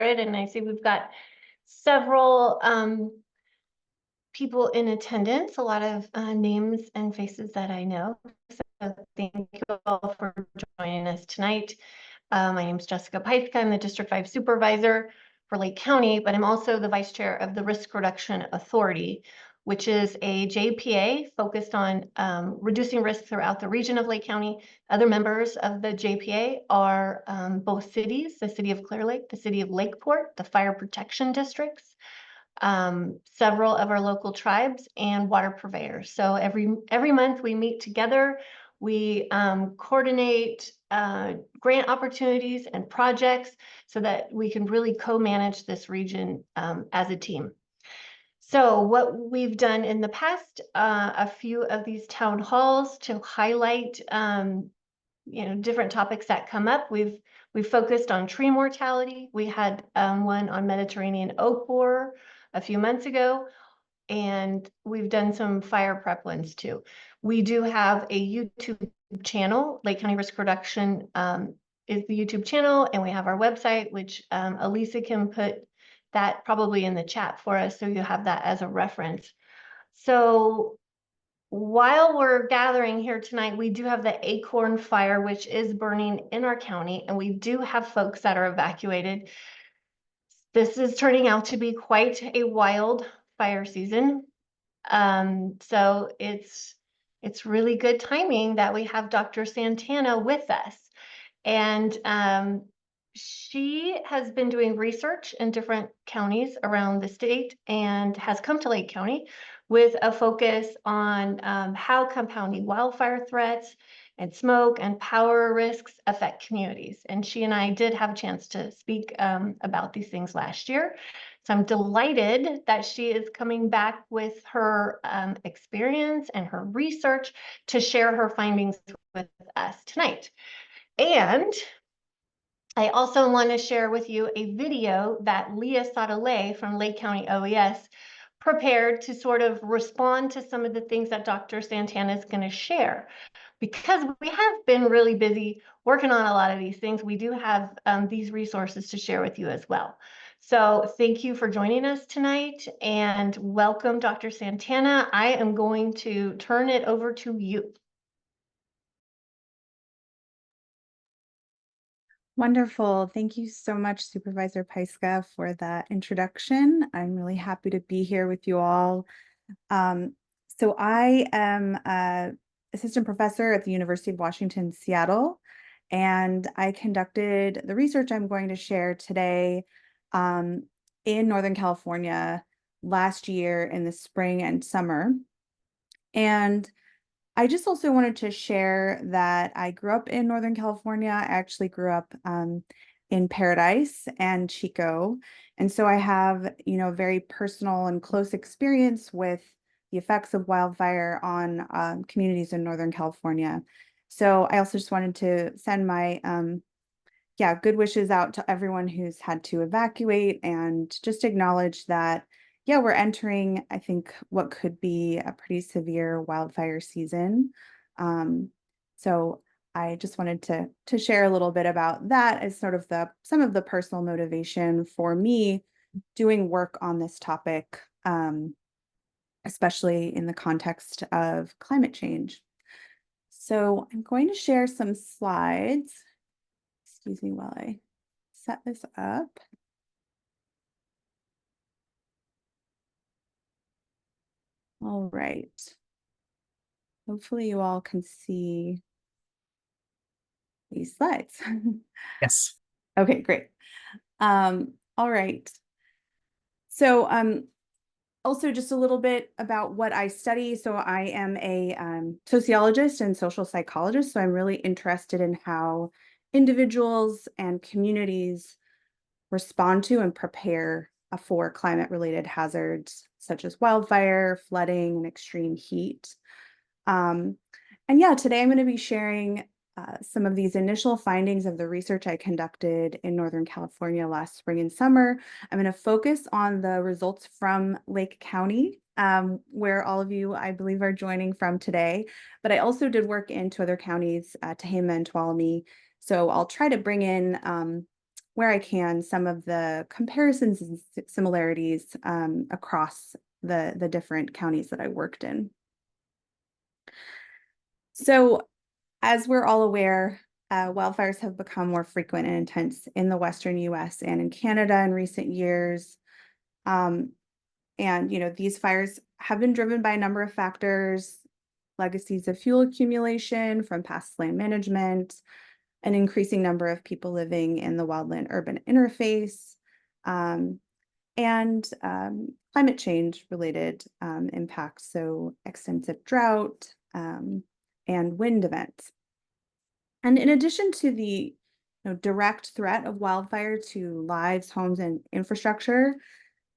it. And I see we've got several people in attendance, a lot of names and faces that I know. So thank you all for joining us tonight. My name is Jessica Pythka. I'm the District 5 Supervisor for Lake County, but I'm also the Vice Chair of the Risk Reduction Authority, which is a JPA focused on reducing risk throughout the region of Lake County. Other members of the JPA are both cities, the City of Clear Lake, the City of Lakeport, the Fire Protection Districts, several of our local tribes, and water purveyors. So every month we meet together. We coordinate grant opportunities and projects so that we can really co-manage this region as a team. So what we've done in the past, a few of these town halls to highlight different topics that come up. We've focused on tree mortality. We had one on Mediterranean oak borer a few months ago, and we've done some fire prep ones too. We do have a YouTube channel. Lake County Risk Reduction is the YouTube channel, and we have our website, which Elisa can put that probably in the chat for us, so you have that as a reference. So while we're gathering here tonight, we do have the Acorn Fire, which is burning in our county, and we do have folks that are evacuated. This is turning out to be quite a wild fire season. So it's really good timing that we have Dr. Santana with us. And she has been doing research in different counties around the state and has come to Lake County with a focus on how compounding wildfire threats and smoke and power risks affect communities. And she and I did have a chance to speak about these things last year. So I'm delighted that she is coming back with her experience and her research to share her findings with us tonight. And I also want to share with you a video that Leah Sautelay from Lake County OES prepared to sort of respond to some of the things that Dr. Santana is going to share. Because we have been really busy working on a lot of these things, we do have these resources to share with you as well. So thank you for joining us tonight, and welcome, Dr. Santana. I am going to turn it over to you. Wonderful. Thank you so much, Supervisor Pythka, for that introduction. I'm really happy to be here with you all. So I am an assistant professor at the University of Washington, Seattle, and I conducted the research I'm going to share today in Northern California last year in the spring and summer. And I just also wanted to share that I grew up in Northern California. I actually grew up in Paradise and Chico. And so I have, very personal and close experience with the effects of wildfire on communities in Northern California. So I also just wanted to send my good wishes out to everyone who's had to evacuate, and just acknowledge that we're entering, I think, what could be a pretty severe wildfire season. So I just wanted to share a little bit about that as sort of some of the personal motivation for me doing work on this topic, especially in the context of climate change. So I'm going to share some slides. Excuse me while I set this up. All right. Hopefully you all can see these slides. Yes. Okay, great. All right. So also just a little bit about what I study. So I am a sociologist and social psychologist. So I'm really interested in how individuals and communities respond to and prepare for climate-related hazards such as wildfire, flooding, and extreme heat. And today I'm going to be sharing some of these initial findings of the research I conducted in Northern California last spring and summer. I'm going to focus on the results from Lake County, where all of you, I believe, are joining from today. But I also did work in two other counties, Tehama and Tuolumne. So I'll try to bring in where I can, some of the comparisons and similarities across the different counties that I worked in. So, as we're all aware, wildfires have become more frequent and intense in the Western US and in Canada in recent years. And these fires have been driven by a number of factors: legacies of fuel accumulation from past land management, an increasing number of people living in the wildland urban interface, um, and climate change related impacts, so extensive drought and wind events. And in addition to the direct threat of wildfire to lives, homes, and infrastructure,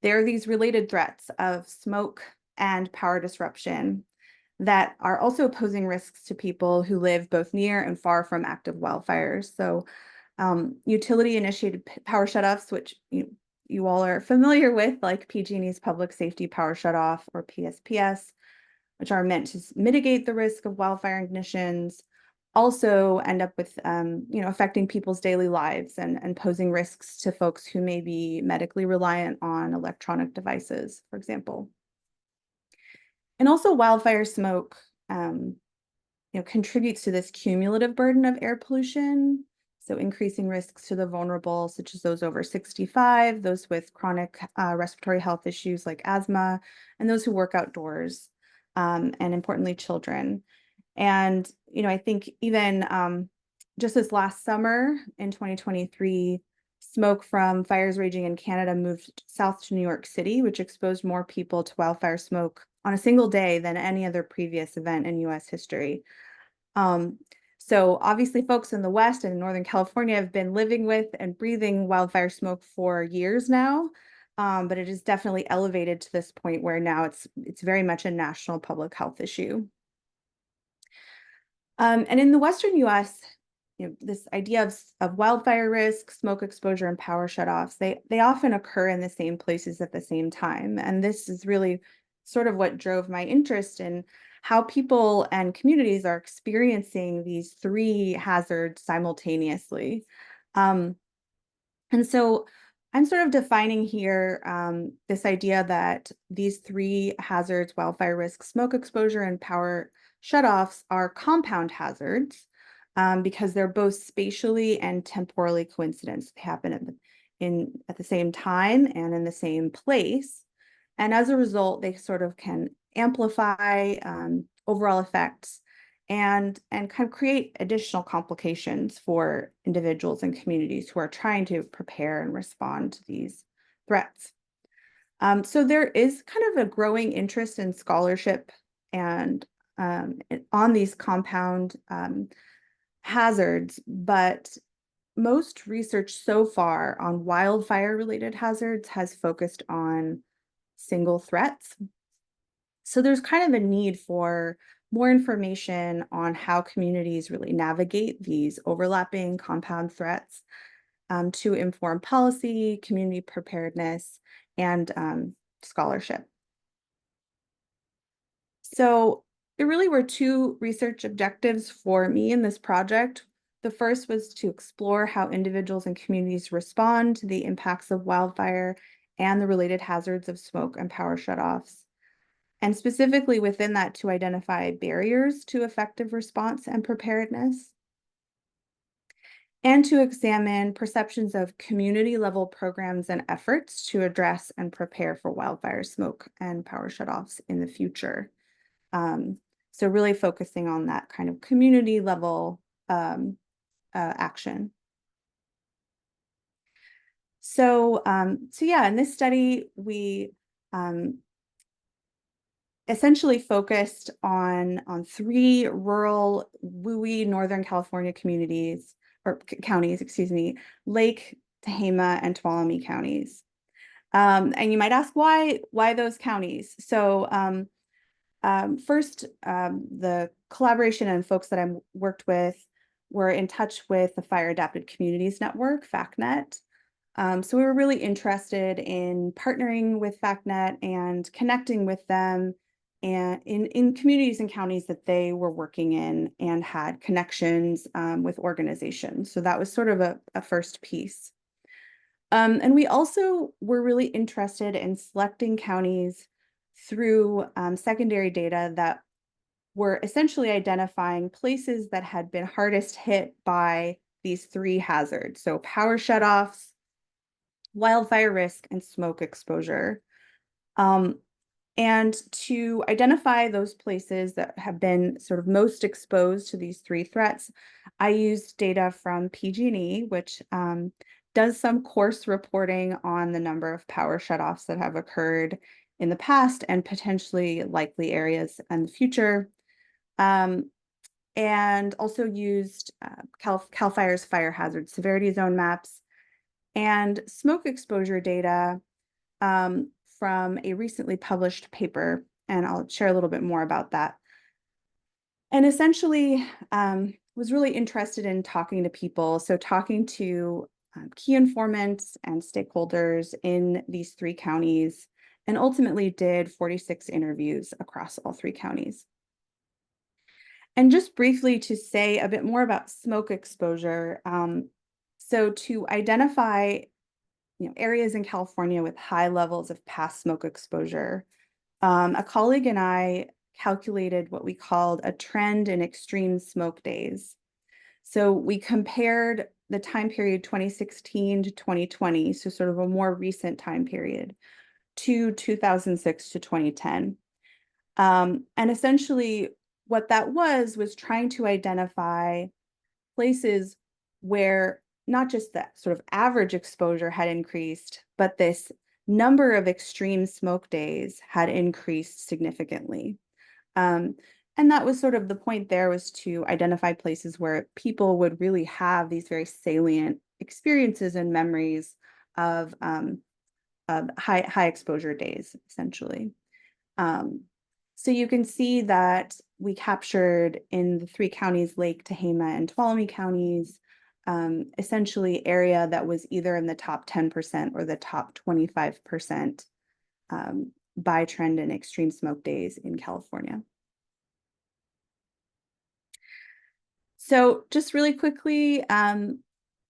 there are these related threats of smoke and power disruption that are also posing risks to people who live both near and far from active wildfires. So utility-initiated power shutoffs, which you all are familiar with, like PG&E's Public Safety Power Shutoff, or PSPS, which are meant to mitigate the risk of wildfire ignitions, also end up with affecting people's daily lives and posing risks to folks who may be medically reliant on electronic devices, for example. And also wildfire smoke contributes to this cumulative burden of air pollution, so increasing risks to the vulnerable, such as those over 65, those with chronic respiratory health issues like asthma, and those who work outdoors, and importantly, children. And I think even just this last summer in 2023, smoke from fires raging in Canada moved south to New York City, which exposed more people to wildfire smoke on a single day than any other previous event in US history. So obviously folks in the West and Northern California have been living with and breathing wildfire smoke for years now, but it is definitely elevated to this point where now it's very much a national public health issue. And in the Western US, this idea of wildfire risk, smoke exposure, and power shutoffs, they often occur in the same places at the same time. And this is really sort of what drove my interest in how people and communities are experiencing these three hazards simultaneously. And so I'm sort of defining here this idea that these three hazards, wildfire risk, smoke exposure, and power shutoffs, are compound hazards because they're both spatially and temporally coincident. They happen at the same time and in the same place. And as a result, they sort of can amplify overall effects and kind of create additional complications for individuals and communities who are trying to prepare and respond to these threats. So there is kind of a growing interest in scholarship and on these compound hazards, but most research so far on wildfire-related hazards has focused on single threats. So there's kind of a need for more information on how communities really navigate these overlapping compound threats to inform policy, community preparedness, and scholarship. So there really were two research objectives for me in this project. The first was to explore how individuals and communities respond to the impacts of wildfire and the related hazards of smoke and power shutoffs. And specifically within that, to identify barriers to effective response and preparedness, and to examine perceptions of community-level programs and efforts to address and prepare for wildfire, smoke, and power shutoffs in the future. So really focusing on that kind of community-level action. So yeah, in this study, we essentially focused on three rural, WUI, Northern California communities, or counties, excuse me, Lake, Tehama, and Tuolumne counties. And you might ask why those counties? So first, the collaboration and folks that I worked with were in touch with the Fire Adapted Communities Network, FACNet. So we were really interested in partnering with FACNet and connecting with them and in communities and counties that they were working in and had connections with organizations. So that was sort of a first piece. And we also were really interested in selecting counties through secondary data that were essentially identifying places that had been hardest hit by these three hazards. So power shutoffs, wildfire risk, and smoke exposure. And to identify those places that have been sort of most exposed to these three threats, I used data from PG&E, which does some coarse reporting on the number of power shutoffs that have occurred in the past and potentially likely areas in the future. And also used CAL FIRE's fire hazard severity zone maps and smoke exposure data from a recently published paper, and I'll share a little bit more about that. And essentially was really interested in talking to people, so talking to key informants and stakeholders in these three counties, and ultimately did 46 interviews across all three counties. And just briefly to say a bit more about smoke exposure. So to identify areas in California with high levels of past smoke exposure, a colleague and I calculated what we called a trend in extreme smoke days. So we compared the time period 2016 to 2020, so sort of a more recent time period, to 2006 to 2010. And essentially what that was trying to identify places where not just that sort of average exposure had increased, but this number of extreme smoke days had increased significantly. And that was sort of the point there, was to identify places where people would really have these very salient experiences and memories of high exposure days, essentially. So you can see that we captured in the three counties, Lake, Tehama, and Tuolumne counties, essentially area that was either in the top 10% or the top 25% by trend in extreme smoke days in California. So just really quickly,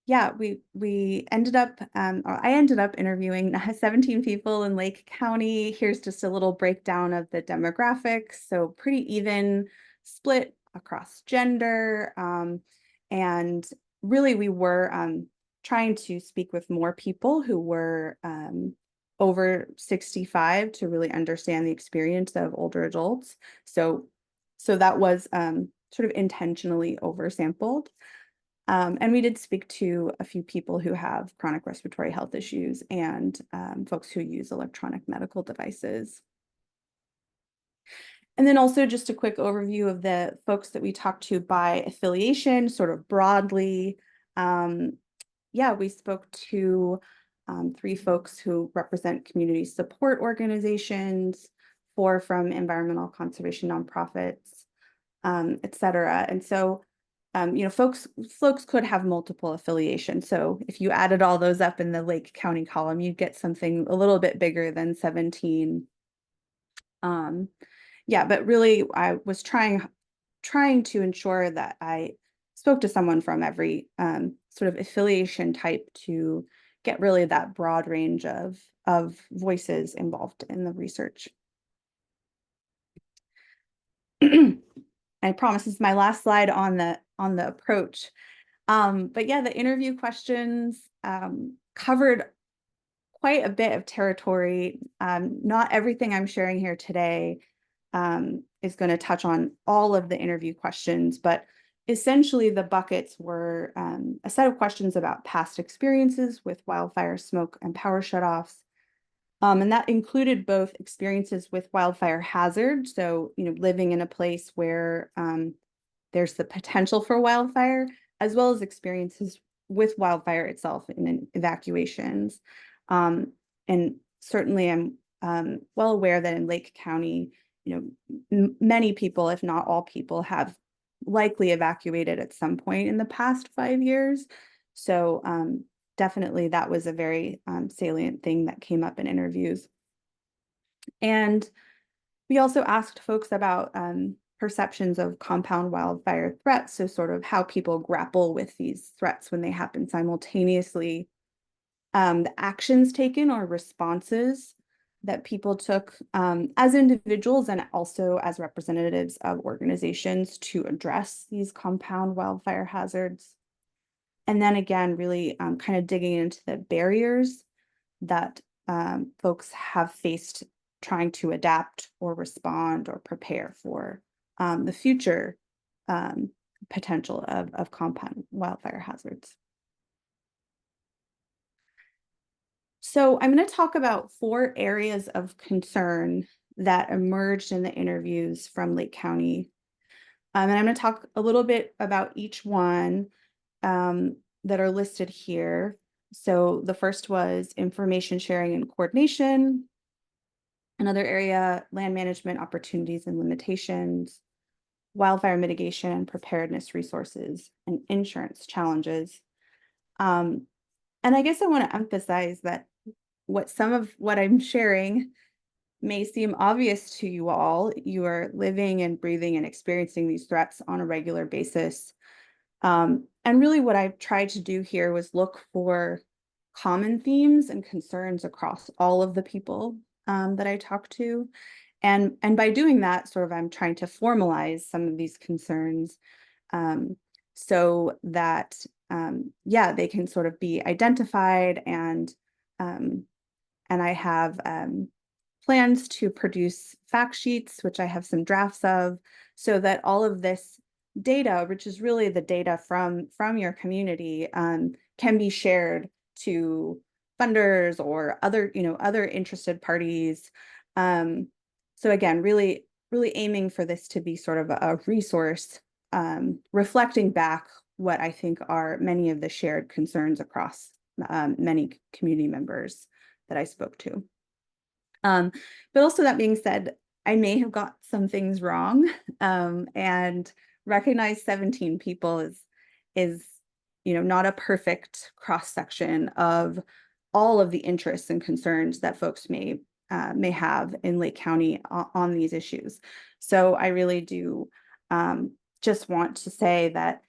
yeah, we ended up, or I ended up interviewing 17 people in Lake County. Here's just a little breakdown of the demographics. So pretty even split across gender. And really we were trying to speak with more people who were over 65 to really understand the experience of older adults. So that was sort of intentionally oversampled. And we did speak to a few people who have chronic respiratory health issues and folks who use electronic medical devices. And then also just a quick overview of the folks that we talked to by affiliation, sort of broadly. Yeah, we spoke to three folks who represent community support organizations, 4 from environmental conservation nonprofits, et cetera. And so folks could have multiple affiliations. So if you added all those up in the Lake County column, you'd get something a little bit bigger than 17. Yeah, but really I was trying to ensure that I spoke to someone from every sort of affiliation type to get really that broad range of voices involved in the research. I promise this is my last slide on the approach. But yeah, the interview questions covered quite a bit of territory. Not everything I'm sharing here today is going to touch on all of the interview questions, but essentially the buckets were a set of questions about past experiences with wildfire, smoke, and power shutoffs. And that included both experiences with wildfire hazard, so living in a place where there's the potential for wildfire, as well as experiences with wildfire itself in evacuations. And certainly I'm well aware that in Lake County, many people, if not all people, have likely evacuated at some point in the past 5 years. So definitely that was a very salient thing that came up in interviews. And we also asked folks about perceptions of compound wildfire threats, so sort of how people grapple with these threats when they happen simultaneously. the actions taken or responses that people took as individuals and also as representatives of organizations to address these compound wildfire hazards. And then again, really kind of digging into the barriers that folks have faced trying to adapt or respond or prepare for the future potential of compound wildfire hazards. So I'm going to talk about 4 areas of concern that emerged in the interviews from Lake County. And I'm going to talk a little bit about each one that are listed here. So the first was information sharing and coordination. Another area, land management opportunities and limitations, wildfire mitigation and preparedness resources, and insurance challenges. And I guess I want to emphasize that some of what I'm sharing may seem obvious to you all. You are living and breathing and experiencing these threats on a regular basis. And really what I've tried to do here was look for common themes and concerns across all of the people that I talk to. And by doing that, sort of, I'm trying to formalize some of these concerns so that, yeah, they can sort of be identified, and I have plans to produce fact sheets, which I have some drafts of, so that all of this data, which is really the data from your community, can be shared to funders or other interested parties. So again, really aiming for this to be sort of a resource, reflecting back what I think are many of the shared concerns across many community members that I spoke to. But also, that being said, I may have got some things wrong, and recognize 17 people is not a perfect cross section of all of the interests and concerns that folks may have in Lake County on these issues. So I really do just want to say that,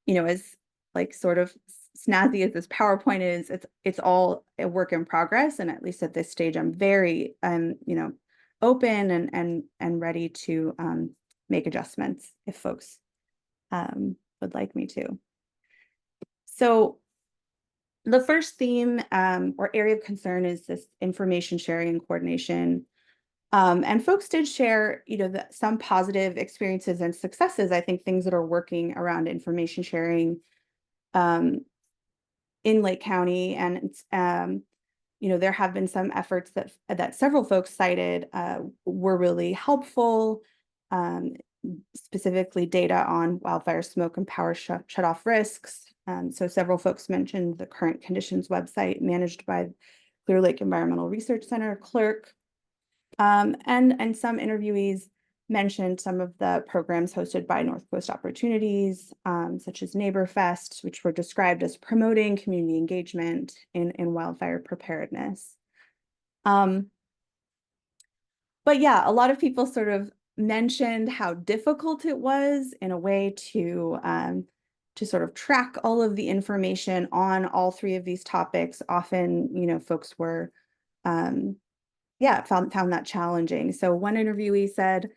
as like sort of snazzy as this PowerPoint is, it's all a work in progress. And at least at this stage, I'm very open and ready to make adjustments if folks would like me to. So the first theme or area of concern is this information sharing and coordination. And folks did share, some positive experiences and successes. I think things that are working around information sharing in Lake County, and there have been some efforts that several folks cited were really helpful. Specifically, data on wildfire smoke and power shutoff risks. So several folks mentioned the Current Conditions website managed by Clear Lake Environmental Research Center, CLERC. And some interviewees mentioned some of the programs hosted by North Coast Opportunities, such as Neighbor Fest, which were described as promoting community engagement in wildfire preparedness. But yeah, a lot of people sort of mentioned how difficult it was in a way to sort of track all of the information on all 3 of these topics. Often, folks were, found that challenging. So one interviewee said,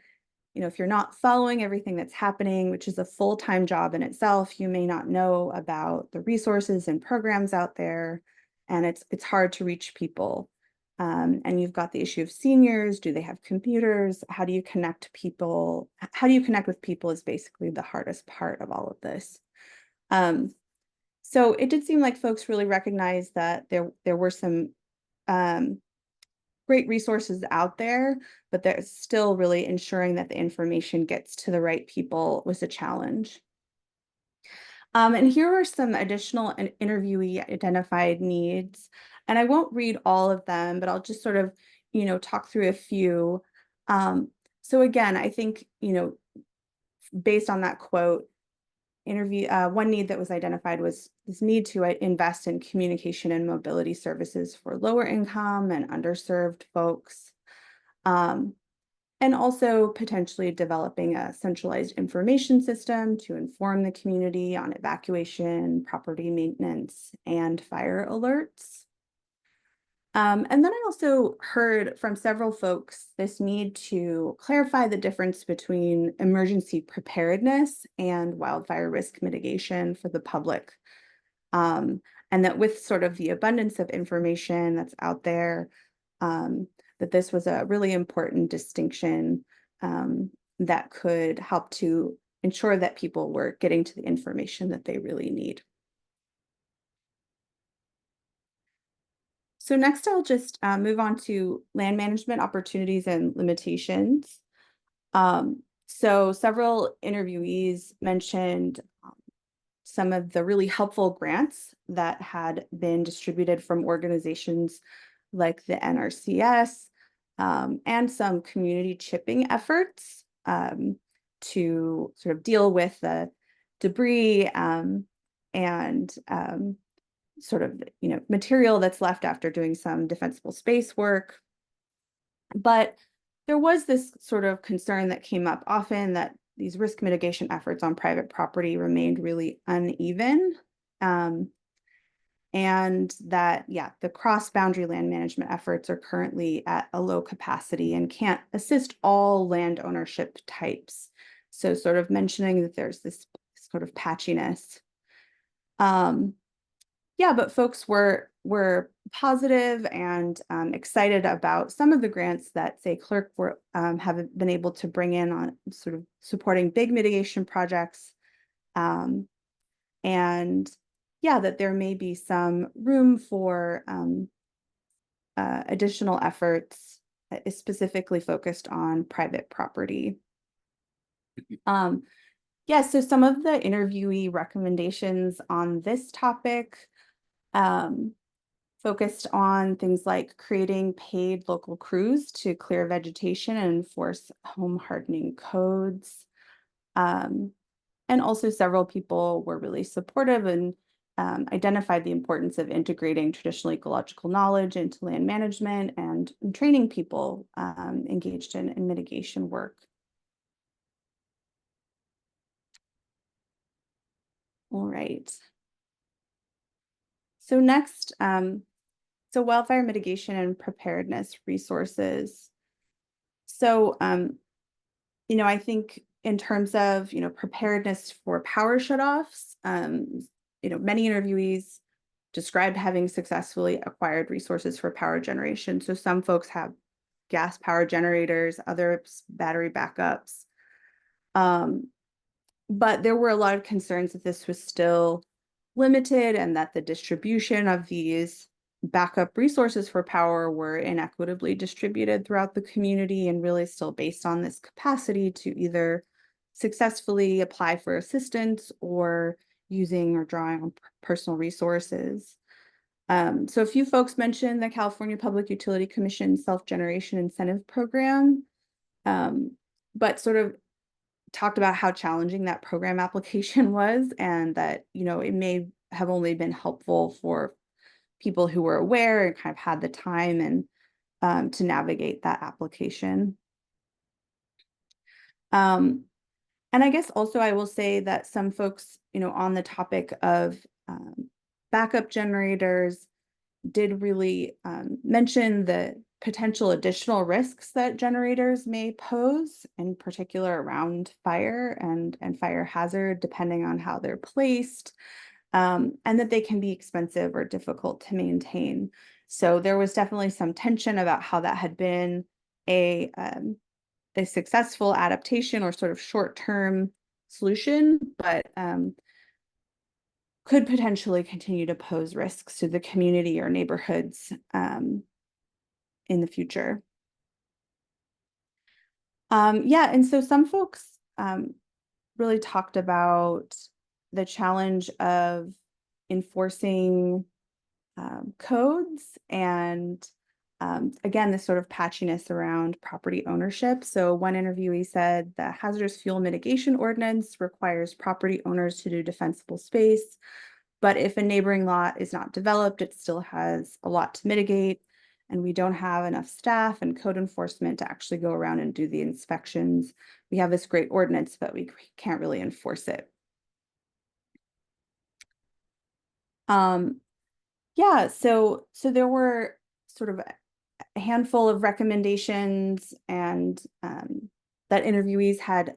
if you're not following everything that's happening, which is a full-time job in itself, you may not know about the resources and programs out there, and it's hard to reach people. And you've got the issue of seniors. Do they have computers? How do you connect people? How do you connect with people is basically the hardest part of all of this. So it did seem like folks really recognized that there were some great resources out there, but there's still really ensuring that the information gets to the right people was a challenge. And here are some additional interviewee identified needs. And I won't read all of them, but I'll just sort of, talk through a few. So again, I think, based on that quote, one need that was identified was this need to invest in communication and mobility services for lower income and underserved folks. And also potentially developing a centralized information system to inform the community on evacuation, property maintenance, and fire alerts. And then I also heard from several folks this need to clarify the difference between emergency preparedness and wildfire risk mitigation for the public. Um, and that with sort of the abundance of information that's out there, that this was a really important distinction that could help to ensure that people were getting to the information that they really need. So next, I'll just move on to land management opportunities and limitations. So several interviewees mentioned some of the really helpful grants that had been distributed from organizations like the NRCS and some community chipping efforts to sort of deal with the debris and sort of material that's left after doing some defensible space work. But there was this sort of concern that came up often that these risk mitigation efforts on private property remained really uneven. And that, yeah, the cross-boundary land management efforts are currently at a low capacity and can't assist all land ownership types. So sort of mentioning that there's this sort of patchiness. Yeah, but folks were positive and excited about some of the grants that, say, Clerk have been able to bring in on sort of supporting big mitigation projects. And yeah, that there may be some room for additional efforts that is specifically focused on private property. Yeah, so some of the interviewee recommendations on this topic focused on things like creating paid local crews to clear vegetation and enforce home hardening codes. And also several people were really supportive and identified the importance of integrating traditional ecological knowledge into land management and training people engaged in mitigation work. All right. So next, so wildfire mitigation and preparedness resources. So, I think in terms of, preparedness for power shutoffs, many interviewees described having successfully acquired resources for power generation. So some folks have gas power generators, others battery backups. But there were a lot of concerns that this was still limited and that the distribution of these backup resources for power were inequitably distributed throughout the community and really still based on this capacity to either successfully apply for assistance or using or drawing on personal resources. So a few folks mentioned the California Public Utility Commission self-generation incentive program, but sort of talked about how challenging that program application was and that, it may have only been helpful for people who were aware and kind of had the time and to navigate that application. And I guess also I will say that some folks, on the topic of backup generators did really mention the potential additional risks that generators may pose, in particular around fire and fire hazard, depending on how they're placed, and that they can be expensive or difficult to maintain. So there was definitely some tension about how that had been a successful adaptation or sort of short-term solution, but could potentially continue to pose risks to the community or neighborhoods in the future. Yeah, and so some folks really talked about the challenge of enforcing codes and again, this sort of patchiness around property ownership. So one interviewee said the hazardous fuel mitigation ordinance requires property owners to do defensible space, but if a neighboring lot is not developed, it still has a lot to mitigate, and we don't have enough staff and code enforcement to actually go around and do the inspections. We have this great ordinance, but we can't really enforce it. Yeah, so there were sort of a handful of recommendations and that interviewees had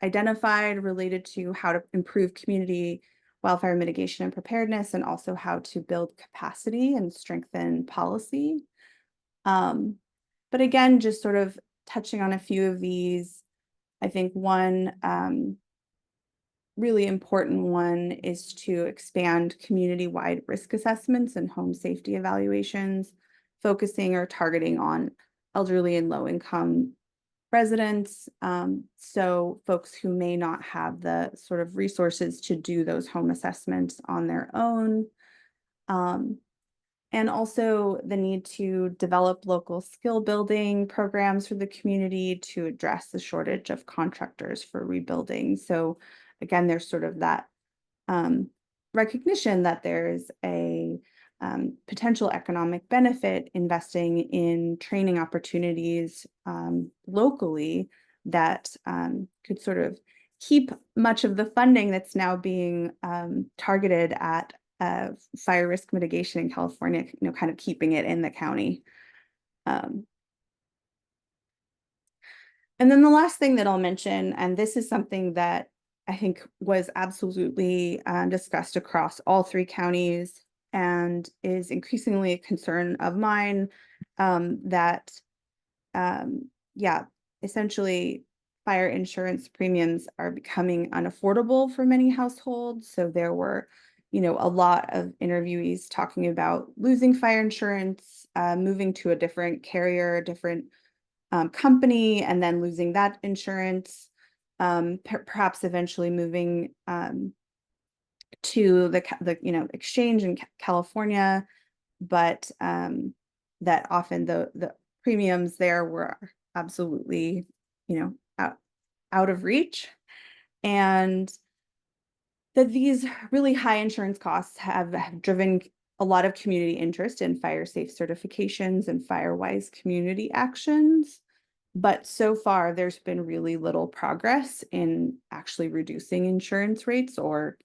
identified related to how to improve community wildfire mitigation and preparedness, and also how to build capacity and strengthen policy. But again, just sort of touching on a few of these, I think one really important one is to expand community-wide risk assessments and home safety evaluations, focusing or targeting on elderly and low-income residents, so folks who may not have the sort of resources to do those home assessments on their own. And also the need to develop local skill building programs for the community to address the shortage of contractors for rebuilding. So again, there's sort of that recognition that there's a potential economic benefit investing in training opportunities locally that could sort of keep much of the funding that's now being targeted at fire risk mitigation in California, kind of keeping it in the county. And then the last thing that I'll mention, and this is something that I think was absolutely discussed across all 3 counties and is increasingly a concern of mine, that, yeah, essentially fire insurance premiums are becoming unaffordable for many households. So there were, a lot of interviewees talking about losing fire insurance, moving to a different carrier, a different company, and then losing that insurance, perhaps eventually moving to the exchange in California, but that often the premiums there were absolutely out of reach, and that these really high insurance costs have driven a lot of community interest in fire safe certifications and fire-wise community actions. But so far, there's been really little progress in actually reducing insurance rates or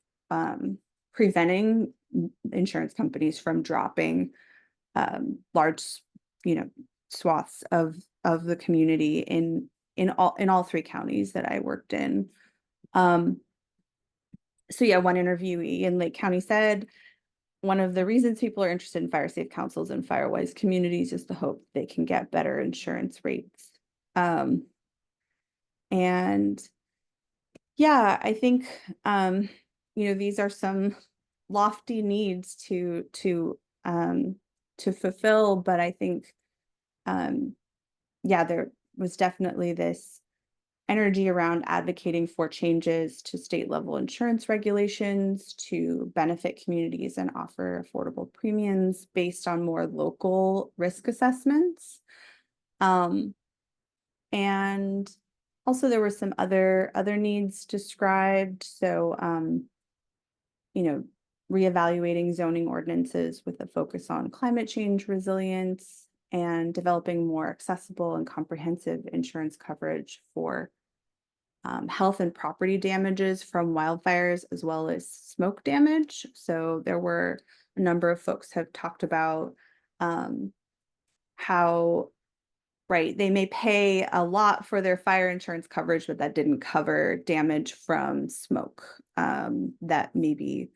preventing insurance companies from dropping large, swaths of the community in all 3 counties that I worked in. So yeah, one interviewee in Lake County said, one of the reasons people are interested in fire safe councils and fire-wise communities is the hope they can get better insurance rates. And yeah, I think, these are some lofty needs to fulfill, but I think, yeah, there was definitely this energy around advocating for changes to state level insurance regulations to benefit communities and offer affordable premiums based on more local risk assessments. And also there were some other needs described. So, reevaluating zoning ordinances with a focus on climate change resilience and developing more accessible and comprehensive insurance coverage for health and property damages from wildfires as well as smoke damage. So there were a number of folks have talked about how, right, they may pay a lot for their fire insurance coverage, but that didn't cover damage from smoke that maybe,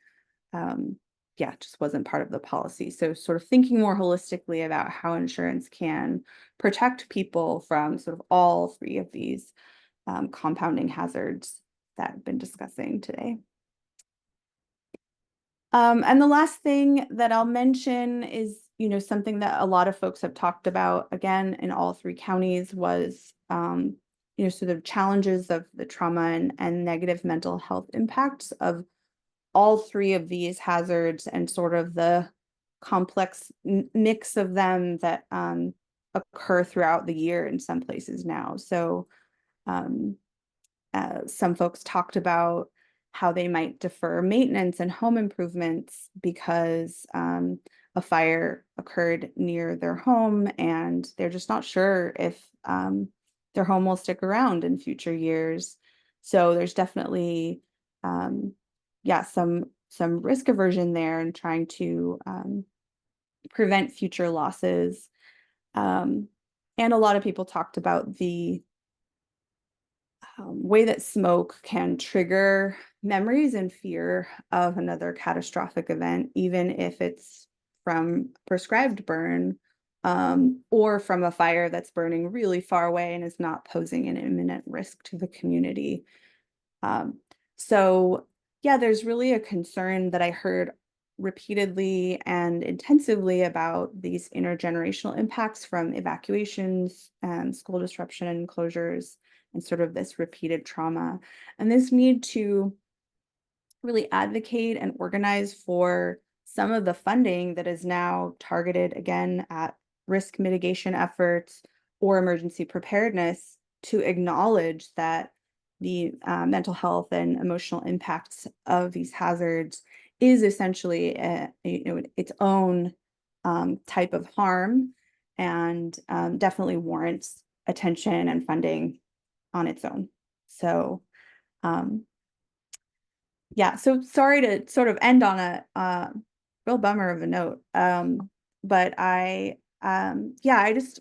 just wasn't part of the policy. So sort of thinking more holistically about how insurance can protect people from sort of all 3 of these compounding hazards that I've been discussing today. And the last thing that I'll mention is, something that a lot of folks have talked about, again, in all 3 counties was, sort of challenges of the trauma and negative mental health impacts of all 3 of these hazards and sort of the complex mix of them that occur throughout the year in some places now. So some folks talked about how they might defer maintenance and home improvements because a fire occurred near their home and they're just not sure if their home will stick around in future years. So there's definitely, some risk aversion there and trying to prevent future losses. And a lot of people talked about the way that smoke can trigger memories and fear of another catastrophic event, even if it's from prescribed burn, or from a fire that's burning really far away and is not posing an imminent risk to the community. So yeah, there's really a concern that I heard repeatedly and intensively about these intergenerational impacts from evacuations and school disruption and closures and sort of this repeated trauma. And this need to really advocate and organize for some of the funding that is now targeted again at risk mitigation efforts or emergency preparedness, to acknowledge that the mental health and emotional impacts of these hazards is essentially its own type of harm, and definitely warrants attention and funding on its own. So yeah, so sorry to sort of end on a real bummer of a note. But I just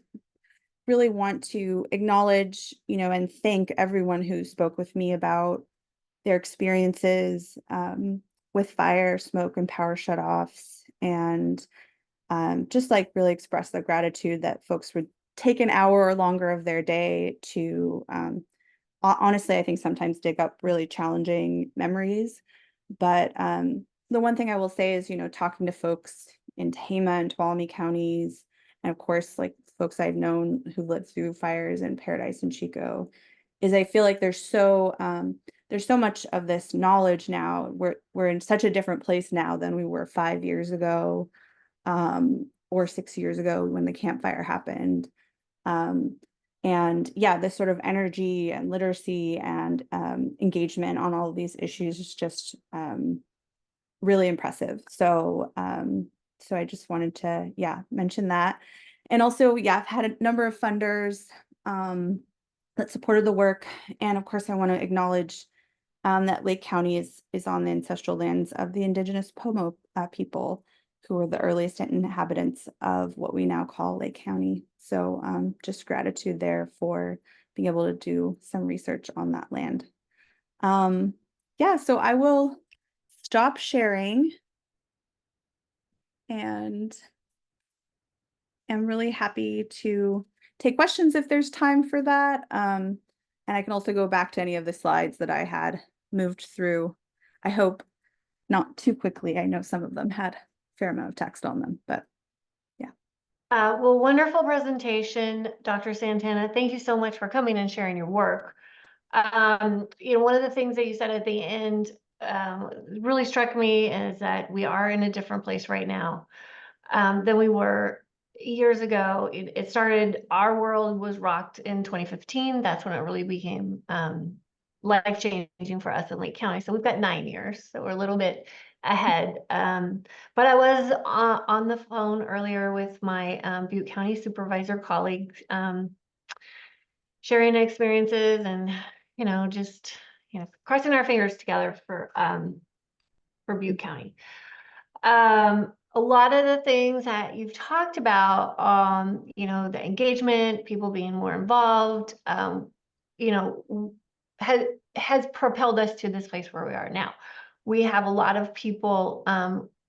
really want to acknowledge, and thank everyone who spoke with me about their experiences with fire, smoke, and power shutoffs, and just like really express their gratitude that folks would take an hour or longer of their day to honestly, I think sometimes dig up really challenging memories. But the one thing I will say is, talking to folks in Tehama and Tuolumne counties, and of course, like folks I've known who lived through fires in Paradise and Chico, is I feel like there's so much of this knowledge now. We're in such a different place now than we were 5 years ago, or 6 years ago when the Camp Fire happened. And yeah, this sort of energy and literacy and engagement on all of these issues is just really impressive. So I just wanted to mention that. And also, I've had a number of funders that supported the work. And of course, I want to acknowledge that Lake County is on the ancestral lands of the indigenous Pomo people, who were the earliest inhabitants of what we now call Lake County. So just gratitude there for being able to do some research on that land. So I will stop sharing, and I'm really happy to take questions if there's time for that. And I can also go back to any of the slides that I had moved through. I hope not too quickly. I know some of them had a fair amount of text on them, but yeah. Well, wonderful presentation, Dr. Santana. Thank you so much for coming and sharing your work. One of the things that you said at the end really struck me is that we are in a different place right now than we were years ago. It started, our world was rocked in 2015. That's when it really became life-changing for us in Lake County. So we've got 9 years, so we're a little bit ahead. But I was on the phone earlier with my Butte County supervisor colleagues, sharing experiences and, just, crossing our fingers together for Butte County. A lot of the things that you've talked about, the engagement, people being more involved, has propelled us to this place where we are now. We have a lot of people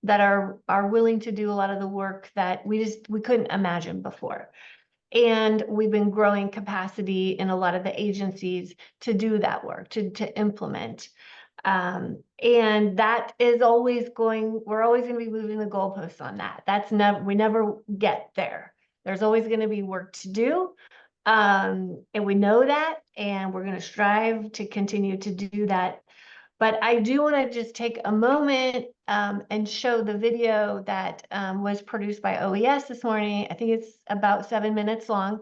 that are willing to do a lot of the work that we couldn't imagine before. And we've been growing capacity in a lot of the agencies to do that work, to implement. And that is always we're always going to be moving the goalposts on that. We never get there. There's always going to be work to do. And we know that, and we're going to strive to continue to do that. But I do want to just take a moment and show the video that was produced by OES this morning. I think it's about 7 minutes long,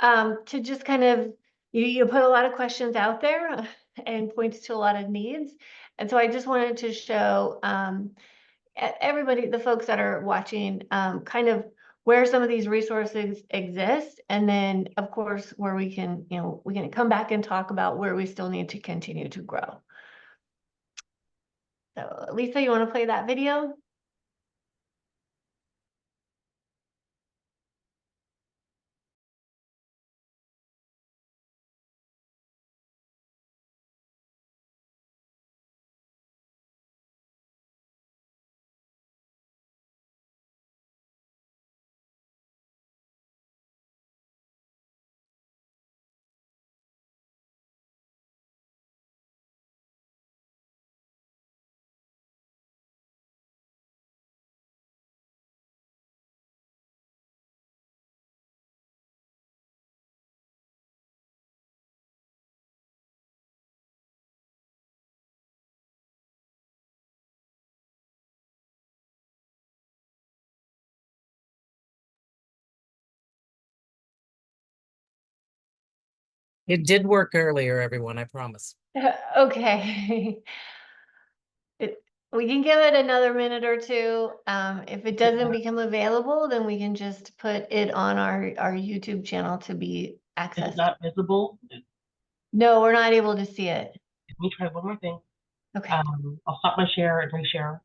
to just kind of, you put a lot of questions out there and points to a lot of needs. And so I just wanted to show everybody, the folks that are watching, kind of where some of these resources exist. And then, of course, where we can come back and talk about where we still need to continue to grow. So Lisa, you want to play that video? It did work earlier, everyone, I promise. Okay. We can give it another minute or two. If it doesn't become available, then we can just put it on our YouTube channel to be Is it accessed. not visible? No, we're not able to see it. Let me try one more thing. Okay. I'll stop my share and reshare.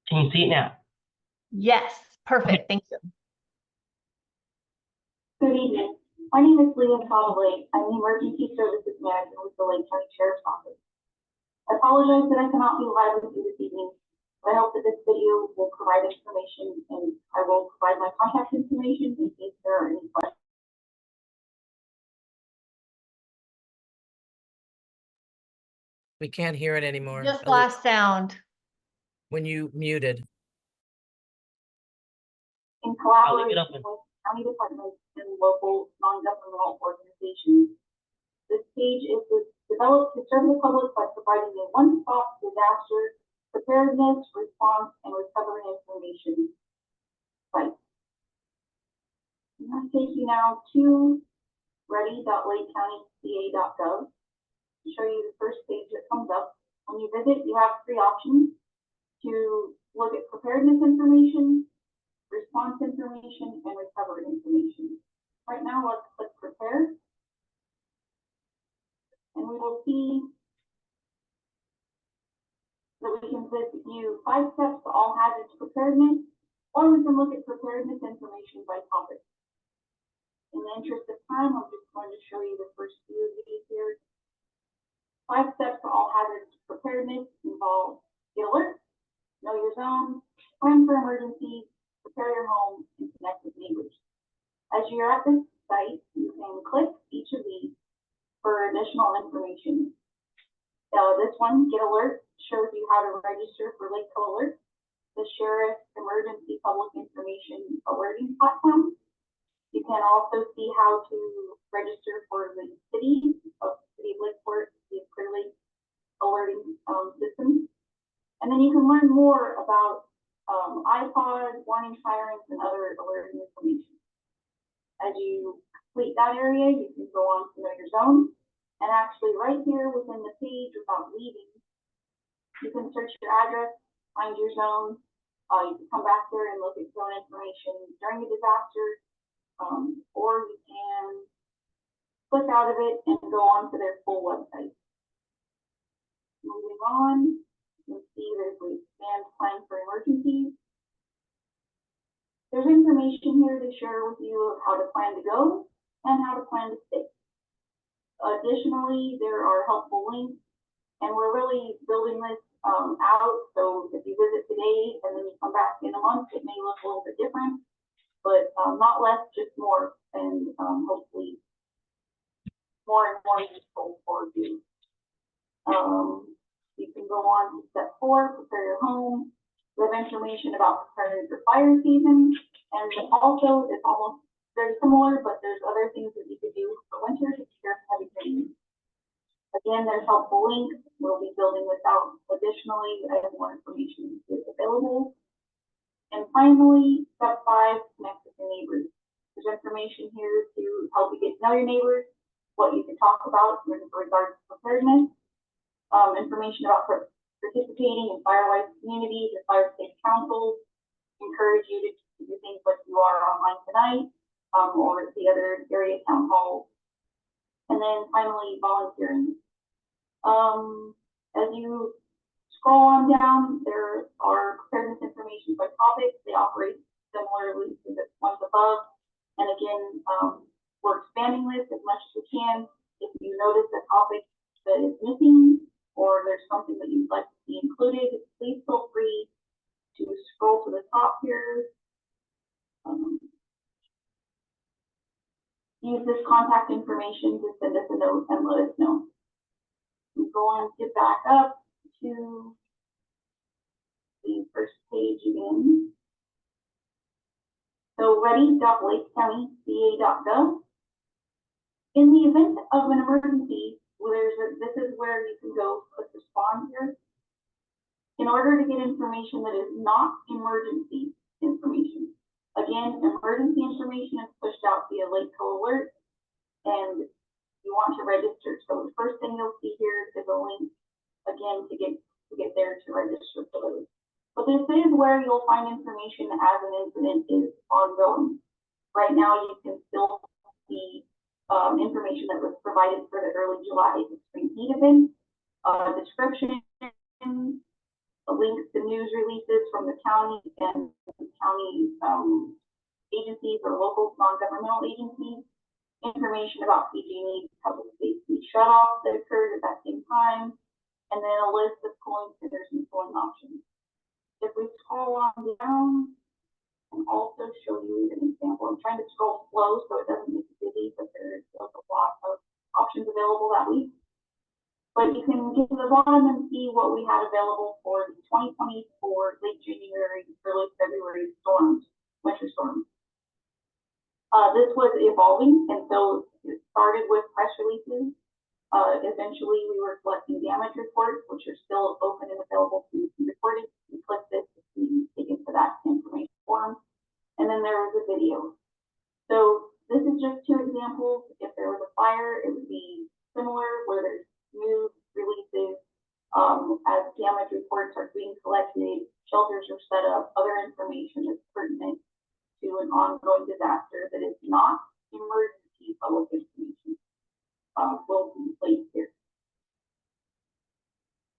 Can you see it now? Yes, perfect. Thank you. Good evening. My name is Leah Connolly. I'm the Emergency Services Manager with the Lake County Sheriff's Office. I apologize that I cannot be live with you this evening, but I hope that this video will provide information, and I will provide my contact information in case there are any questions. We can't hear it anymore. Just At least last sound. when you muted. In I'll leave it collaboration open. with county departments and local non-governmental organizations, this page is developed to serve the public by providing a one-stop disaster preparedness, response, and recovery information site. I'm going to take you now to ready.lakecountyca.gov to show you the first page that comes up. When you visit, you have three options to look at preparedness information, response information, and recovery information. Right now, let's click prepare. And we will see that we can view 5 steps to all hazards preparedness, or we can look at preparedness information by topic. In the interest of time, I'm just going to show you the first few of these here. 5 steps to all hazards preparedness involve get alert, know your zone, plan for emergencies, prepare your home, and connect with neighbors. As you're at this site, you can click each of these for additional information. This one, Get Alert, shows you how to register for Lakeville Alert, the Sheriff's Emergency Public Information Alerting Platform. You can also see how to register for the City of Lakeport, the Clear Lake Alerting System. And then you can learn more about iPod, warning sirens, and other alerting information. As you complete that area, you can go on to Know Your Zone. And actually right here within the page without leaving, you can search your address, find your zone. You can come back there and look at zone information during a disaster, or you can click out of it and go on to their full website. Moving on, you can see there's the expand plan for emergencies. There's information here to share with you of how to plan to go and how to plan to stay. Additionally, there are helpful links, and we're really building this out. So if you visit today and then you come back in a month, it may look a little bit different, but not less, just more, and hopefully more and more useful for you. You can go on to step 4, prepare your home. We have information about preparing for fire season, and also it's almost very similar, but there's other things that you could do for winter to prepare for heavy rain. Again, there's helpful links. We'll be building this out additionally as more information is available. And finally, step 5, connect with your neighbors. There's information here to help you get to know your neighbors, what you can talk about in regards to preparedness, information about participating in fire-wise communities and fire safe councils. Encourage you to do things like you are online tonight, or the other area town halls. And then finally, volunteering. As you scroll on down, there are preparedness information by topics. They operate similarly to the ones above. And again, we're expanding this as much as we can. If you notice a topic that is missing, or there's something that you'd like to see included, please feel free to scroll to the top here. Use this contact information to send us a note and let us know. I'm going to get back up to the first page again. So ready.lakecountyca.gov. In the event of an emergency, this is where you can go click respond here. in order to get information that is not emergency information. Again, emergency information is pushed out via late call alert, and you want to register. So the first thing you'll see here is a link again to get there to register for those. But this is where you'll find information as an incident is ongoing. Right now, you can still see information that was provided for the early July extreme heat event, description, links to news releases from the county and county agencies or local non-governmental agencies, information about PG&E public safety shutoffs that occurred at that same time, and then a list of cooling centers and cooling options. If we scroll on down, and also show you an example. I'm trying to scroll slow so it doesn't make it busy, but there's a lot of options available that week. But you can get to the bottom and see what we had available for the 2024 late January, early February storms, winter storms. This was evolving, and so it started with press releases. Eventually, we were collecting damage reports, which are still open and available to be recorded. You click this to take into that information form. And then there was a video. So this is just two examples. If there was a fire, it would be similar where there's news releases, as damage reports are being collected, shelters are set up, other information that's pertinent to an ongoing disaster that is not emergency public information will be placed here.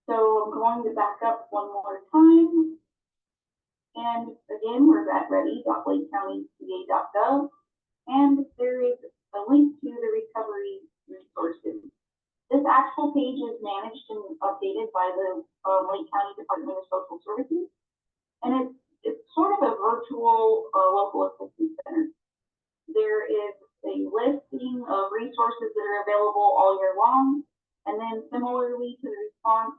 So I'm going to back up one more time. And again, we're at ready.lakecountyca.gov, and there is a link to the recovery resources. This actual page is managed and updated by the Lake County Department of Social Services, and it's sort of a virtual local assistance center. There is a listing of resources that are available all year long, and then similarly to the response,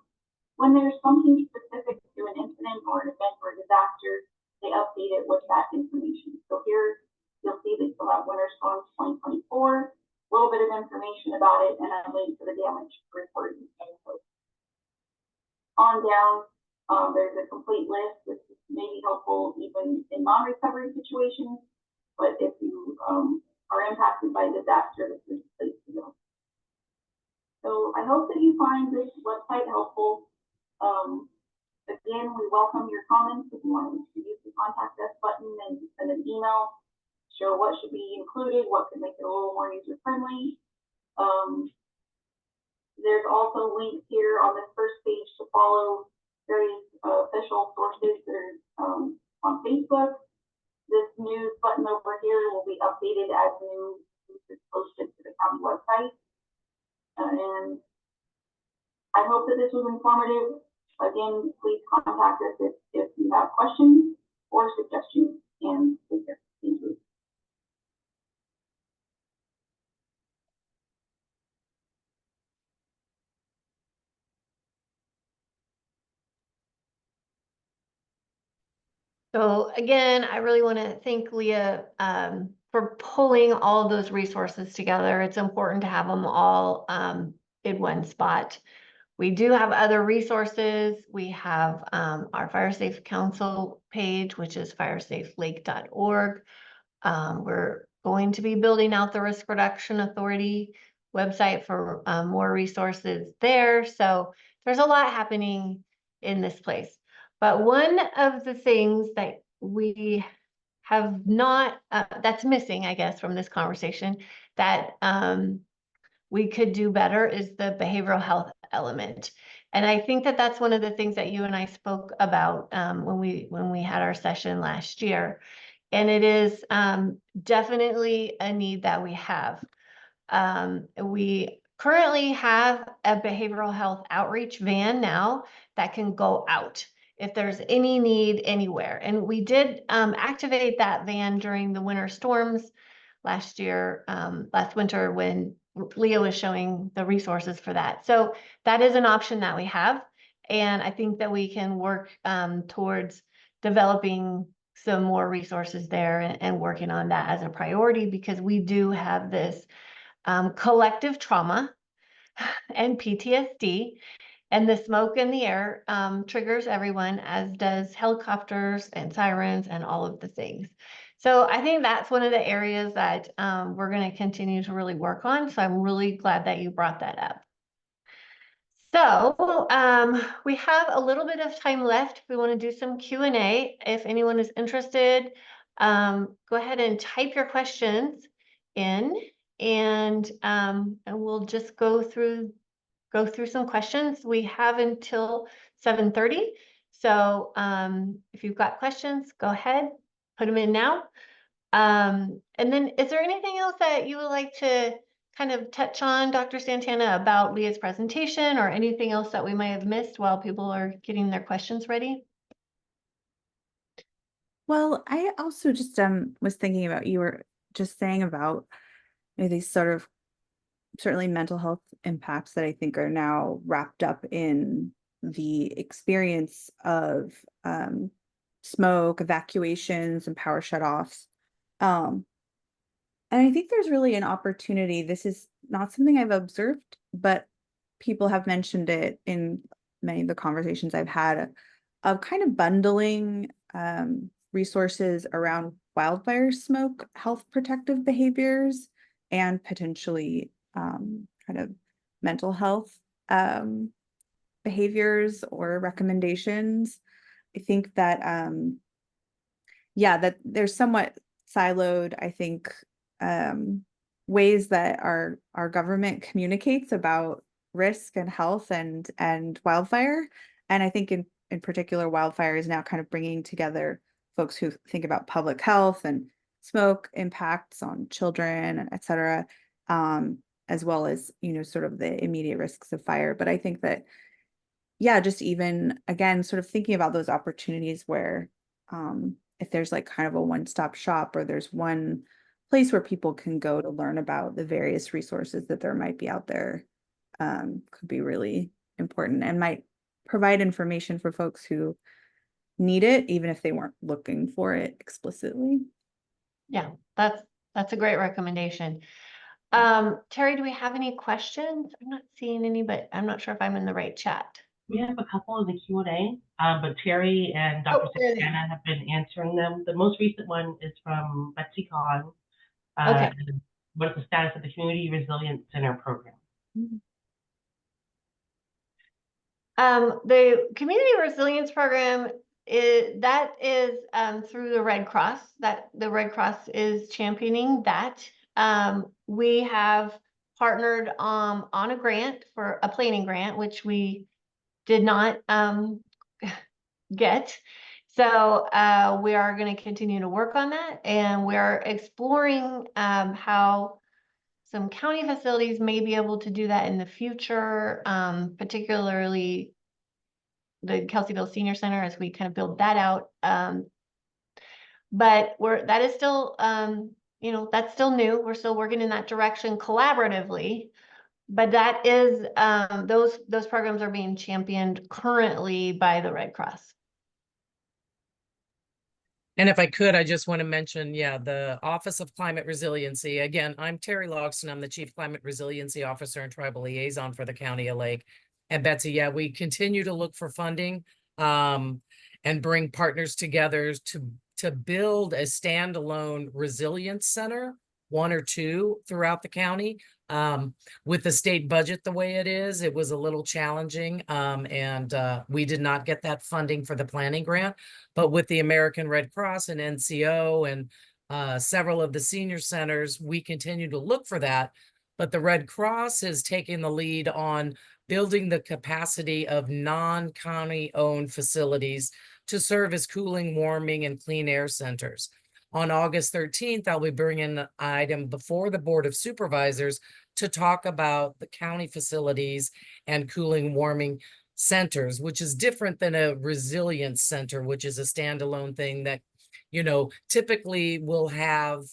when there's something specific to an incident or an event or a disaster, they update it with that information. So here you'll see they still have Winter Storms 2024, a little bit of information about it, and a link to the damage report. On down, there's a complete list, which may be helpful even in non-recovery situations, but if you are impacted by disaster, this is the place to go. So I hope that you find this website helpful. Again, we welcome your comments. If you want to use the contact us button and send an email, show what should be included, what could make it a little more user friendly. There's also links here on this first page to follow various official sources that are on Facebook. This news button over here will be updated as new news is posted to the county website. And I hope that this was informative. Again, please contact us if you have questions or suggestions, and take care. Thank you. So again, I really want to thank Leah for pulling all of those resources together. It's important to have them all in one spot. We do have other resources. We have our Fire Safe Council page, which is firesafelake.org. We're going to be building out the Risk Reduction Authority website for more resources there. So there's a lot happening in this place. But one of the things that we have not, that's missing, I guess, from this conversation that we could do better is the behavioral health element. And I think that that's one of the things that you and I spoke about when we had our session last year. And it is definitely a need that we have. We currently have a behavioral health outreach van now that can go out if there's any need anywhere. And we did activate that van during the winter storms last year, last winter, when Leah was showing the resources for that. So that is an option that we have. And I think that we can work towards developing some more resources there and working on that as a priority, because we do have this collective trauma and PTSD. And the smoke in the air triggers everyone, as does helicopters and sirens and all of the things. So I think that's one of the areas that we're going to continue to really work on. So I'm really glad that you brought that up. So we have a little bit of time left. If we want to do some Q&A, if anyone is interested, go ahead and type your questions in, and we'll just go through some questions. We have until 7:30. So if you've got questions, go ahead, put them in now. And then is there anything else that you would like to kind of touch on, Dr. Santana, about Leah's presentation, or anything else that we might have missed while people are getting their questions ready? Well, I also just was thinking about, you were just saying about, you know, these sort of certainly mental health impacts that I think are now wrapped up in the experience of smoke, evacuations, and power shutoffs. And I think there's really an opportunity. This is not something I've observed, but people have mentioned it in many of the conversations I've had, of kind of bundling resources around wildfire smoke, health protective behaviors, and potentially kind of mental health behaviors or recommendations. I think that, yeah, that there's somewhat siloed, I think, ways that our government communicates about risk and health and wildfire. And I think in particular, wildfire is now kind of bringing together folks who think about public health and smoke impacts on children, et cetera, as well as, you know, sort of the immediate risks of fire. But I think that, yeah, just even, again, sort of thinking about those opportunities where if there's like kind of a one-stop shop, or there's one place where people can go to learn about the various resources that there might be out there, could be really important and might provide information for folks who need it, even if they weren't looking for it explicitly. Yeah, that's a great recommendation. Terry, do we have any questions? I'm not seeing any, but I'm not sure if I'm in the right chat. We have a couple in the Q&A, but Terry and Dr. there they Santana have been answering them. The most recent one is from Betsy Kahn. Okay. What's the status of the Community Resilience Center program? The Community Resilience Program is through the Red Cross. That the Red Cross is championing that. We have partnered on a grant, for a planning grant, which we did not get. So we are going to continue to work on that, and we are exploring how some county facilities may be able to do that in the future, particularly the Kelseyville Senior Center, as we kind of build that out. But that is still, you know, that's still new. We're still working in that direction collaboratively. But that is, those programs are being championed currently by the Red Cross. And if I could, I just want to mention, yeah, the Office of Climate Resiliency. Again, I'm Terry Logston. I'm the Chief Climate Resiliency Officer and Tribal Liaison for the County of Lake. And Betsy, yeah, we continue to look for funding and bring partners together to build a standalone resilience center, one or two throughout the county. With the state budget the way it is, it was a little challenging, and we did not get that funding for the planning grant. But with the American Red Cross and NCO and several of the senior centers, we continue to look for that. But the Red Cross is taking the lead on building the capacity of non-county owned facilities to serve as cooling, warming, and clean air centers. On August 13th, I'll be bringing an item before the Board of Supervisors to talk about the county facilities and cooling, warming centers, which is different than a resilience center, which is a standalone thing that, you know, typically will have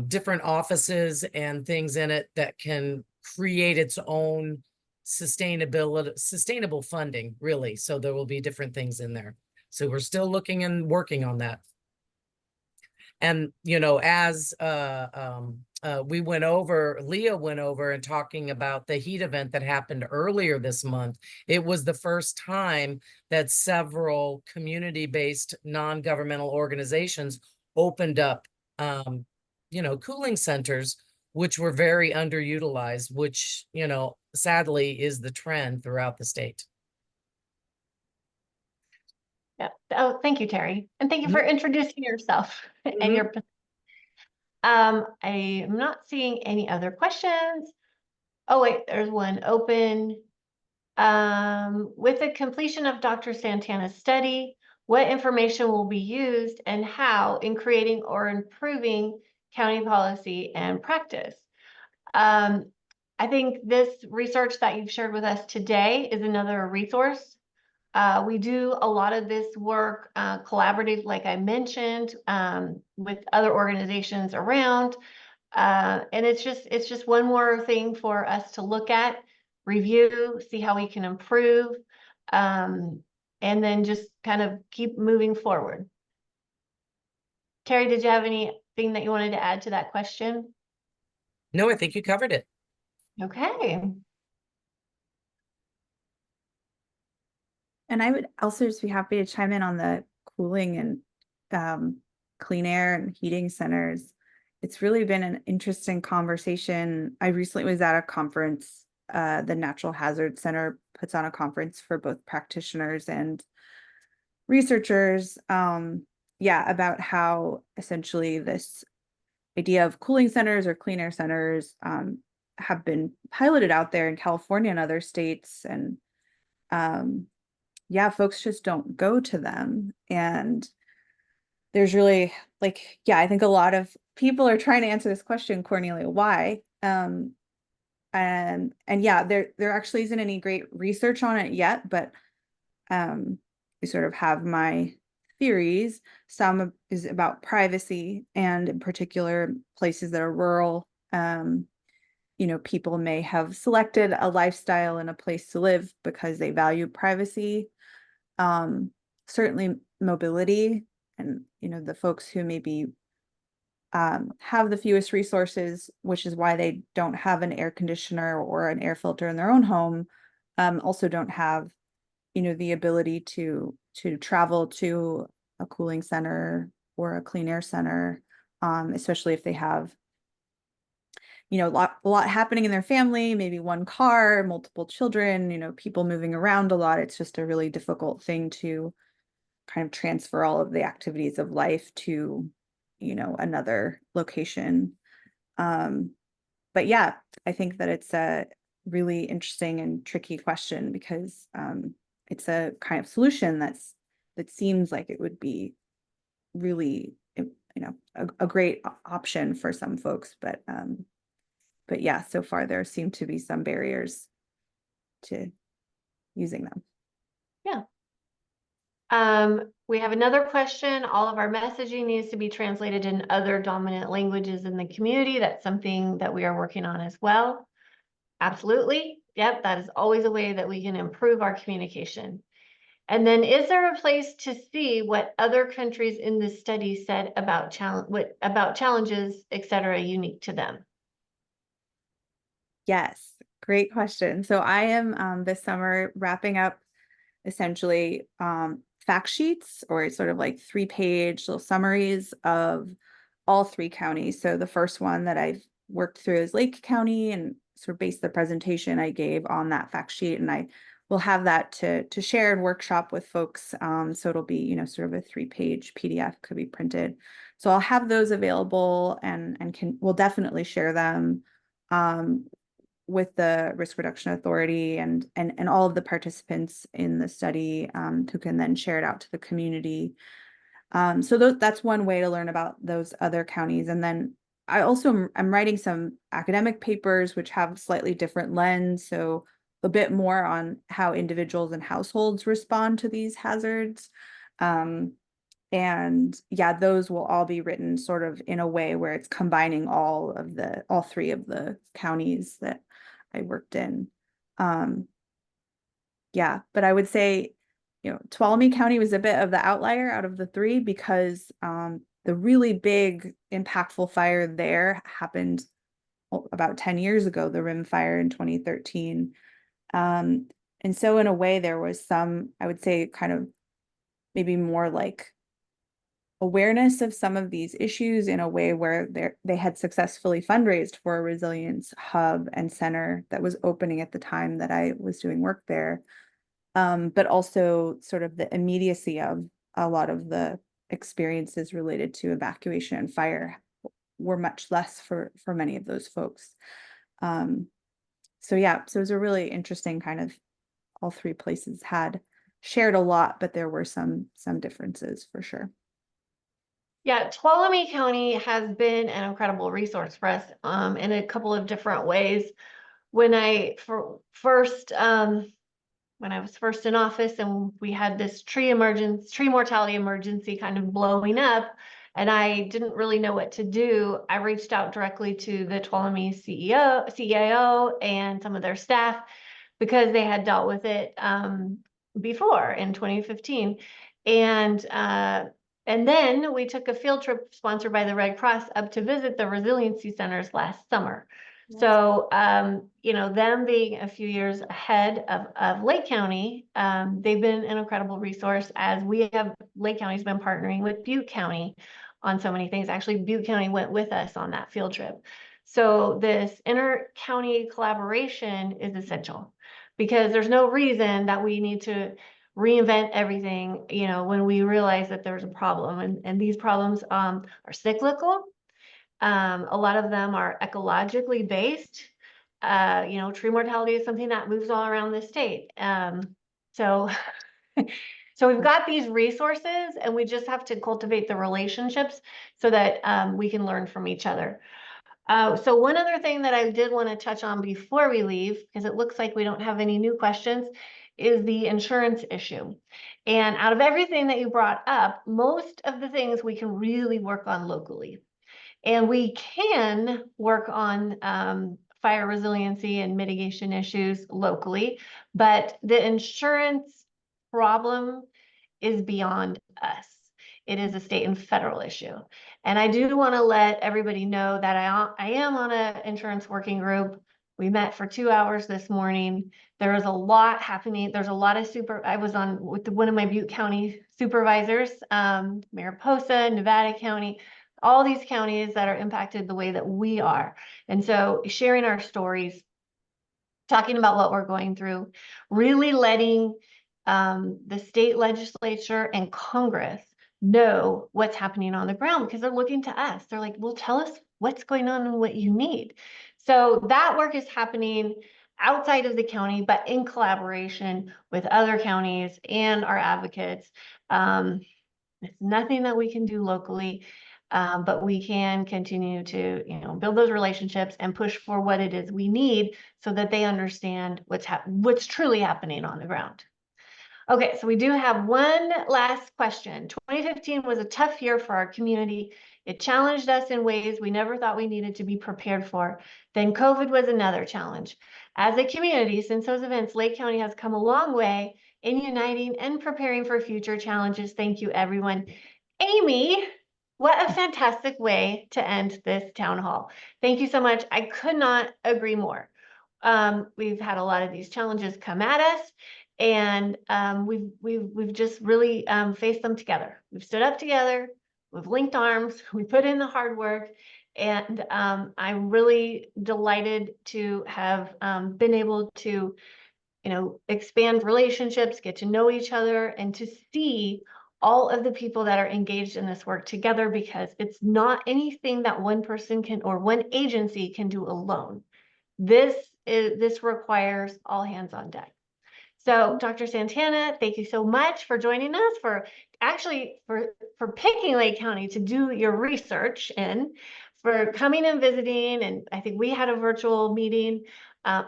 different offices and things in it that can create its own sustainable funding, really. So there will be different things in there. So we're still looking and working on that. And, you know, as Leah went over and talking about the heat event that happened earlier this month. It was the first time that several community-based non-governmental organizations opened up, cooling centers, which were very underutilized, which, sadly is the trend throughout the state. Yeah. Oh, thank you, Terry. And thank you for introducing yourself and your. I am not seeing any other questions. Oh, wait, there's one open. With the completion of Dr. Santana's study, what information will be used and how in creating or improving county policy and practice? I think this research that you've shared with us today is another resource. We do a lot of this work collaborative, like I mentioned, with other organizations around. And it's just one more thing for us to look at, review, see how we can improve, and then just kind of keep moving forward. Terry, did you have anything that you wanted to add to that question? No, I think you covered it. Okay. And I would also just be happy to chime in on the cooling and clean air and heating centers. It's really been an interesting conversation. I recently was at a conference, the Natural Hazard Center puts on a conference for both practitioners and researchers, about how essentially this idea of cooling centers or clean air centers have been piloted out there in California and other states. And folks just don't go to them. And there's really I think a lot of people are trying to answer this question, Cornelia, why? And there actually isn't any great research on it yet, but I sort of have my theories. Some is about privacy, and in particular places that are rural. People may have selected a lifestyle and a place to live because they value privacy. Certainly mobility, and the folks who maybe have the fewest resources, which is why they don't have an air conditioner or an air filter in their own home, also don't have the ability to travel to a cooling center or a clean air center, especially if they have a lot happening in their family, maybe one car, multiple children, people moving around a lot. It's just a really difficult thing to kind of transfer all of the activities of life to, another location. But yeah, I think that it's a really interesting and tricky question because it's a kind of solution that seems like it would be really, a great option for some folks, but yeah, so far there seem to be some barriers to using them. Yeah. We have another question. All of our messaging needs to be translated in other dominant languages in the community. That's something that we are working on as well. Absolutely. Yep, that is always a way that we can improve our communication. And then, is there a place to see what other countries in this study said about challenges, etc., unique to them? Yes, great question. So I am this summer wrapping up essentially fact sheets, or sort of like 3-page little summaries of all 3 counties. So the first one that I've worked through is Lake County, and sort of based the presentation I gave on that fact sheet, and I will have that to share and workshop with folks. So it'll be, sort of a 3-page PDF, could be printed. So I'll have those available, and we'll definitely share them with the Risk Reduction Authority and all of the participants in the study, who can then share it out to the community. So that's one way to learn about those other counties. And then I also am writing some academic papers which have a slightly different lens, so a bit more on how individuals and households respond to these hazards. And yeah, those will all be written sort of in a way where it's combining all 3 of the counties that I worked in. Yeah, but I would say, Tuolumne County was a bit of the outlier out of the 3 because the really big impactful fire there happened about 10 years ago, the Rim Fire in 2013. And so in a way, there was some, I would say, kind of maybe more like awareness of some of these issues in a way where they had successfully fundraised for a resilience hub and center that was opening at the time that I was doing work there. But also sort of the immediacy of a lot of the experiences related to evacuation and fire were much less for many of those folks. So yeah, so it was a really interesting kind of, all three places had shared a lot, but there were some differences for sure. Yeah, Tuolumne County has been an incredible resource for us in a couple of different ways. When I was first in office and we had this tree mortality emergency kind of blowing up, and I didn't really know what to do, I reached out directly to the Tuolumne CIO and some of their staff because they had dealt with it before in 2015. And then we took a field trip sponsored by the Red Cross up to visit the resiliency centers last summer. So, you know, them being a few years ahead of Lake County, they've been an incredible resource, as Lake County's been partnering with Butte County on so many things. Actually, Butte County went with us on that field trip. So this inter-county collaboration is essential, because there's no reason that we need to reinvent everything, you know, when we realize that there's a problem, and these problems are cyclical. A lot of them are ecologically based. You know, tree mortality is something that moves all around the state. So we've got these resources, and we just have to cultivate the relationships so that we can learn from each other. So one other thing that I did want to touch on before we leave, because it looks like we don't have any new questions, is the insurance issue. And out of everything that you brought up, most of the things we can really work on locally. And we can work on fire resiliency and mitigation issues locally, but the insurance problem is beyond us. It is a state and federal issue. And I do want to let everybody know that I am on an insurance working group. We met for 2 hours this morning. There is a lot happening. There's a lot of I was on with one of my Butte County supervisors, Mariposa, Nevada County, all these counties that are impacted the way that we are. And so sharing our stories, talking about what we're going through, really letting the state legislature and Congress know what's happening on the ground, because they're looking to us. They're like, well, tell us what's going on and what you need. So that work is happening outside of the county, but in collaboration with other counties and our advocates. It's nothing that we can do locally, but we can continue to, you know, build those relationships and push for what it is we need so that they understand what's truly happening on the ground. Okay, so we do have one last question. 2015 was a tough year for our community. It challenged us in ways we never thought we needed to be prepared for. Then COVID was another challenge. As a community, since those events, Lake County has come a long way in uniting and preparing for future challenges. Thank you, everyone. Amy, what a fantastic way to end this town hall. Thank you so much. I could not agree more. We've had a lot of these challenges come at us, and we've just really faced them together. We've stood up together, we've linked arms, we put in the hard work, and I'm really delighted to have been able to, you know, expand relationships, get to know each other, and to see all of the people that are engaged in this work together, because it's not anything that one person can or one agency can do alone. This requires all hands on deck. So Dr. Santana, thank you so much for joining us, for picking Lake County to do your research in, for coming and visiting. And I think we had a virtual meeting,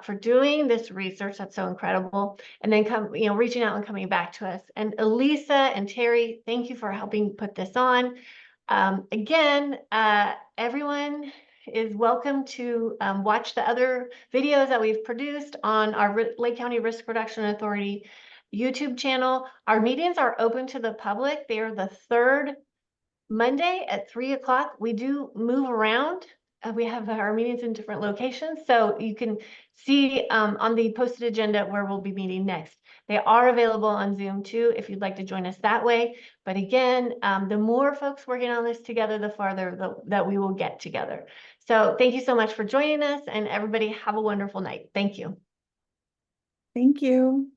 for doing this research. That's so incredible. And then reaching out and coming back to us. And Elisa and Terry, thank you for helping put this on. Again, everyone is welcome to watch the other videos that we've produced on our Lake County Risk Reduction Authority YouTube channel. Our meetings are open to the public. They are the third Monday at 3 o'clock, we do move around. We have our meetings in different locations, so you can see on the posted agenda where we'll be meeting next. They are available on Zoom too, if you'd like to join us that way. But again, the more folks working on this together, the farther that we will get together. So thank you so much for joining us, and everybody have a wonderful night. Thank you. Thank you.